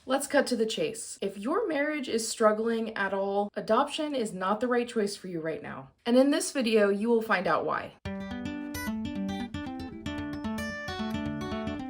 Let's cut to the chase. If your marriage is struggling at all, adoption is not the right choice for you right now. And in this video, you will find out why.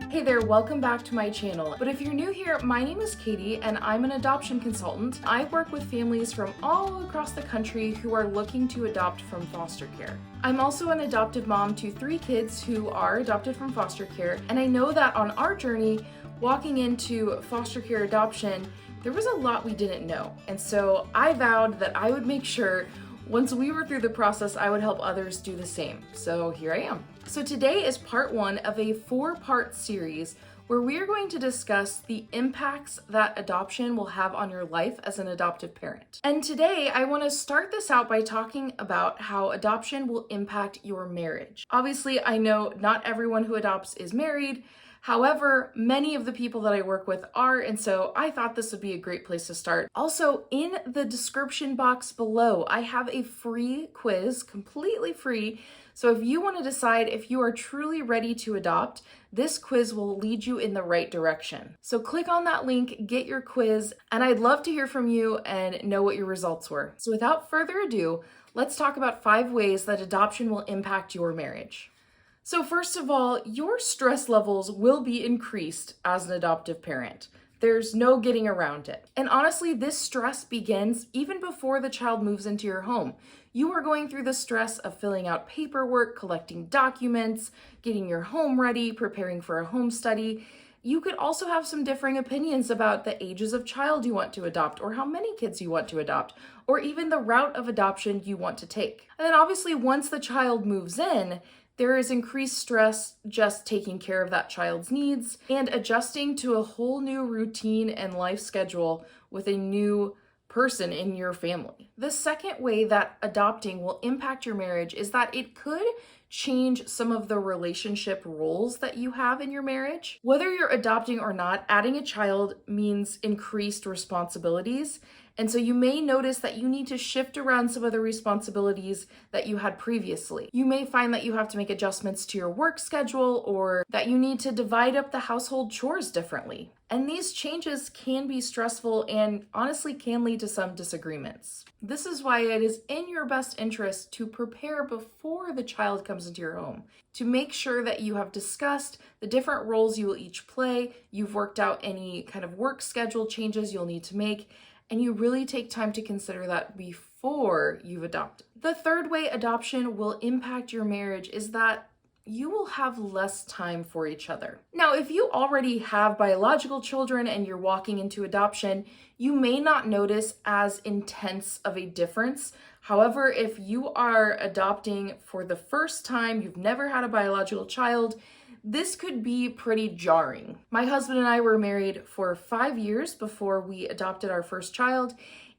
Hey there, welcome back to my channel. But if you're new here, my name is Katie and I'm an adoption consultant. I work with families from all across the country who are looking to adopt from foster care. I'm also an adoptive mom to 3 kids who are adopted from foster care, and I know that on our journey, walking into foster care adoption, there was a lot we didn't know. And so I vowed that I would make sure once we were through the process, I would help others do the same. So here I am. So today is part 1 of a 4-part series where we are going to discuss the impacts that adoption will have on your life as an adoptive parent. And today I want to start this out by talking about how adoption will impact your marriage. Obviously, I know not everyone who adopts is married. However, many of the people that I work with are, and so I thought this would be a great place to start. Also, in the description box below, I have a free quiz, completely free. So if you want to decide if you are truly ready to adopt, this quiz will lead you in the right direction. So click on that link, get your quiz, and I'd love to hear from you and know what your results were. So without further ado, let's talk about 5 ways that adoption will impact your marriage. So first of all, your stress levels will be increased as an adoptive parent. There's no getting around it. And honestly, this stress begins even before the child moves into your home. You are going through the stress of filling out paperwork, collecting documents, getting your home ready, preparing for a home study. You could also have some differing opinions about the ages of child you want to adopt, or how many kids you want to adopt, or even the route of adoption you want to take. And then obviously, once the child moves in, there is increased stress just taking care of that child's needs and adjusting to a whole new routine and life schedule with a new person in your family. The second way that adopting will impact your marriage is that it could change some of the relationship roles that you have in your marriage. Whether you're adopting or not, adding a child means increased responsibilities. And so you may notice that you need to shift around some of the responsibilities that you had previously. You may find that you have to make adjustments to your work schedule, or that you need to divide up the household chores differently. And these changes can be stressful and honestly can lead to some disagreements. This is why it is in your best interest to prepare before the child comes into your home, to make sure that you have discussed the different roles you will each play, you've worked out any kind of work schedule changes you'll need to make, and you really take time to consider that before you've adopted. The third way adoption will impact your marriage is that you will have less time for each other. Now, if you already have biological children and you're walking into adoption, you may not notice as intense of a difference. However, if you are adopting for the first time, you've never had a biological child, this could be pretty jarring. My husband and I were married for 5 years before we adopted our first child,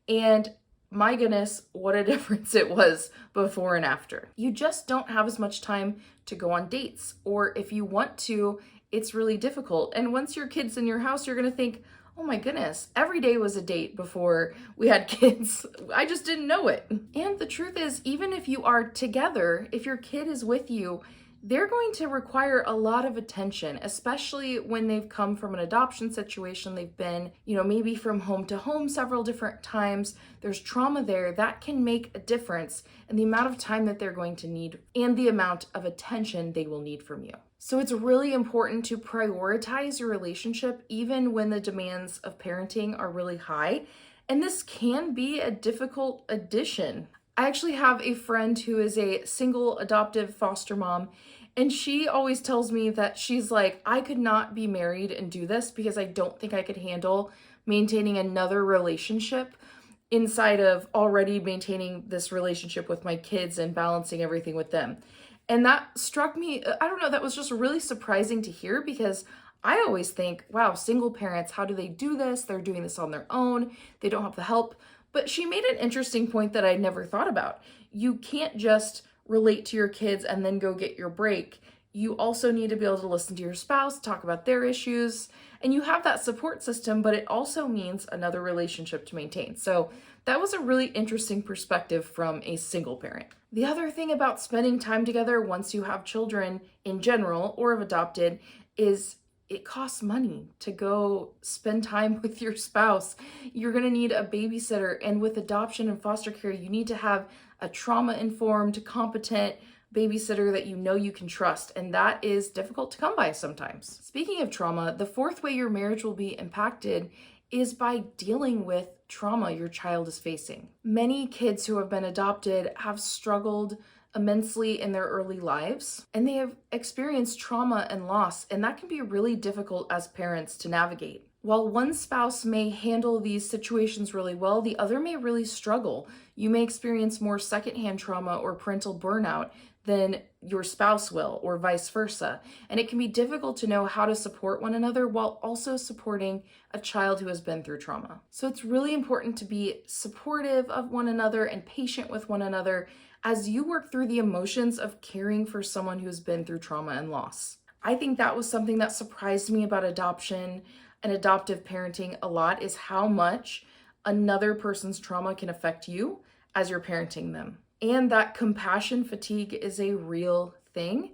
and my goodness, what a difference it was before and after. You just don't have as much time to go on dates, or if you want to, it's really difficult. And once your kid's in your house, you're gonna think, oh my goodness, every day was a date before we had kids. I just didn't know it. And the truth is, even if you are together, if your kid is with you, they're going to require a lot of attention, especially when they've come from an adoption situation. They've been, maybe from home to home several different times. There's trauma there that can make a difference in the amount of time that they're going to need and the amount of attention they will need from you. So it's really important to prioritize your relationship even when the demands of parenting are really high. And this can be a difficult addition. I actually have a friend who is a single adoptive foster mom, and she always tells me that she's like, I could not be married and do this because I don't think I could handle maintaining another relationship inside of already maintaining this relationship with my kids and balancing everything with them. And that struck me, I don't know, that was just really surprising to hear, because I always think, wow, single parents, how do they do this? They're doing this on their own. They don't have the help. But she made an interesting point that I'd never thought about. You can't just relate to your kids and then go get your break. You also need to be able to listen to your spouse, talk about their issues, and you have that support system, but it also means another relationship to maintain. So that was a really interesting perspective from a single parent. The other thing about spending time together once you have children in general or have adopted is it costs money to go spend time with your spouse. You're gonna need a babysitter, and with adoption and foster care, you need to have a trauma-informed, competent babysitter that you know you can trust, and that is difficult to come by sometimes. Speaking of trauma, the fourth way your marriage will be impacted is by dealing with trauma your child is facing. Many kids who have been adopted have struggled immensely in their early lives, and they have experienced trauma and loss, and that can be really difficult as parents to navigate. While one spouse may handle these situations really well, the other may really struggle. You may experience more secondhand trauma or parental burnout than your spouse will, or vice versa. And it can be difficult to know how to support one another while also supporting a child who has been through trauma. So it's really important to be supportive of one another and patient with one another as you work through the emotions of caring for someone who's been through trauma and loss. I think that was something that surprised me about adoption and adoptive parenting a lot, is how much another person's trauma can affect you as you're parenting them. And that compassion fatigue is a real thing,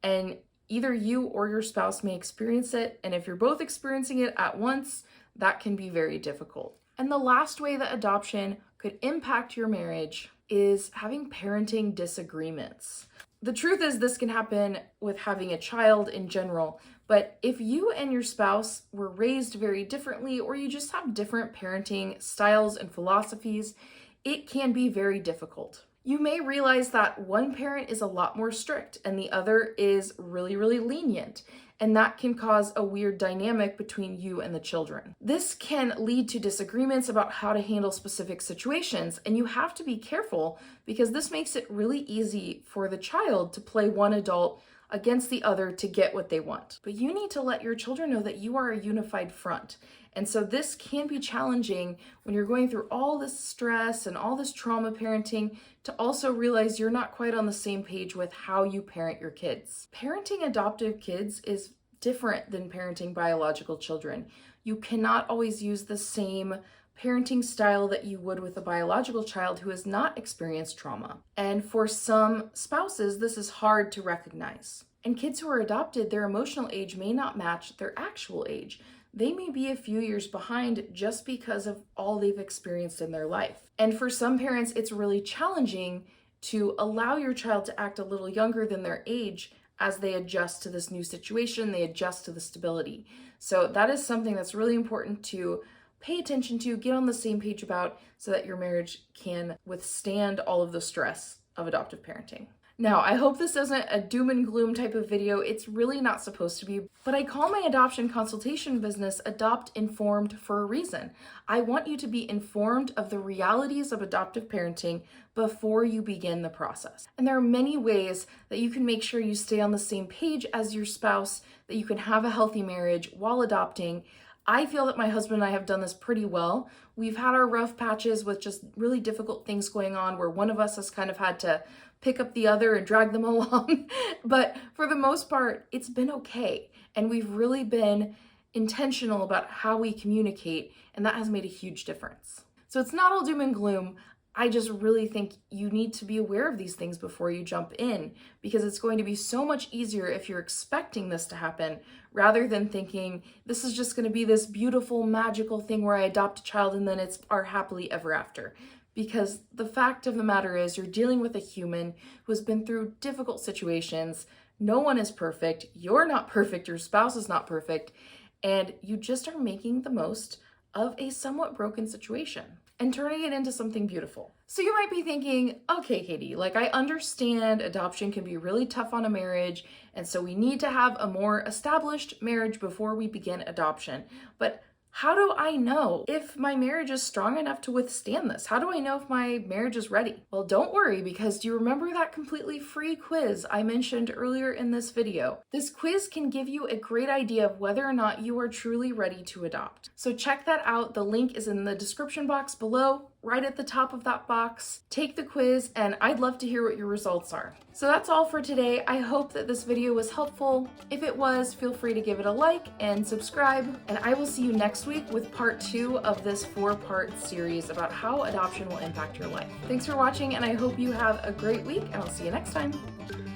and either you or your spouse may experience it, and if you're both experiencing it at once, that can be very difficult. And the last way that adoption could impact your marriage is having parenting disagreements. The truth is, this can happen with having a child in general, but if you and your spouse were raised very differently, or you just have different parenting styles and philosophies, it can be very difficult. You may realize that one parent is a lot more strict and the other is really, really lenient, and that can cause a weird dynamic between you and the children. This can lead to disagreements about how to handle specific situations, and you have to be careful because this makes it really easy for the child to play one adult against the other to get what they want. But you need to let your children know that you are a unified front. And so this can be challenging when you're going through all this stress and all this trauma parenting, to also realize you're not quite on the same page with how you parent your kids. Parenting adoptive kids is different than parenting biological children. You cannot always use the same parenting style that you would with a biological child who has not experienced trauma. And for some spouses, this is hard to recognize. And kids who are adopted, their emotional age may not match their actual age. They may be a few years behind just because of all they've experienced in their life. And for some parents, it's really challenging to allow your child to act a little younger than their age as they adjust to this new situation, they adjust to the stability. So that is something that's really important to pay attention to, get on the same page about, so that your marriage can withstand all of the stress of adoptive parenting. Now, I hope this isn't a doom and gloom type of video. It's really not supposed to be, but I call my adoption consultation business Adopt Informed for a reason. I want you to be informed of the realities of adoptive parenting before you begin the process. And there are many ways that you can make sure you stay on the same page as your spouse, that you can have a healthy marriage while adopting. I feel that my husband and I have done this pretty well. We've had our rough patches with just really difficult things going on where one of us has kind of had to pick up the other and drag them along. But for the most part, it's been okay. And we've really been intentional about how we communicate, and that has made a huge difference. So it's not all doom and gloom. I just really think you need to be aware of these things before you jump in, because it's going to be so much easier if you're expecting this to happen rather than thinking this is just going to be this beautiful, magical thing where I adopt a child and then it's our happily ever after. Because the fact of the matter is, you're dealing with a human who has been through difficult situations. No one is perfect. You're not perfect. Your spouse is not perfect. And you just are making the most of a somewhat broken situation and turning it into something beautiful. So you might be thinking, okay, Katie, like, I understand adoption can be really tough on a marriage, and so we need to have a more established marriage before we begin adoption. But how do I know if my marriage is strong enough to withstand this? How do I know if my marriage is ready? Well, don't worry, because do you remember that completely free quiz I mentioned earlier in this video? This quiz can give you a great idea of whether or not you are truly ready to adopt. So check that out. The link is in the description box below, right at the top of that box. Take the quiz, and I'd love to hear what your results are. So that's all for today. I hope that this video was helpful. If it was, feel free to give it a like and subscribe, and I will see you next week with part 2 of this 4-part series about how adoption will impact your life. Thanks for watching, and I hope you have a great week, and I'll see you next time.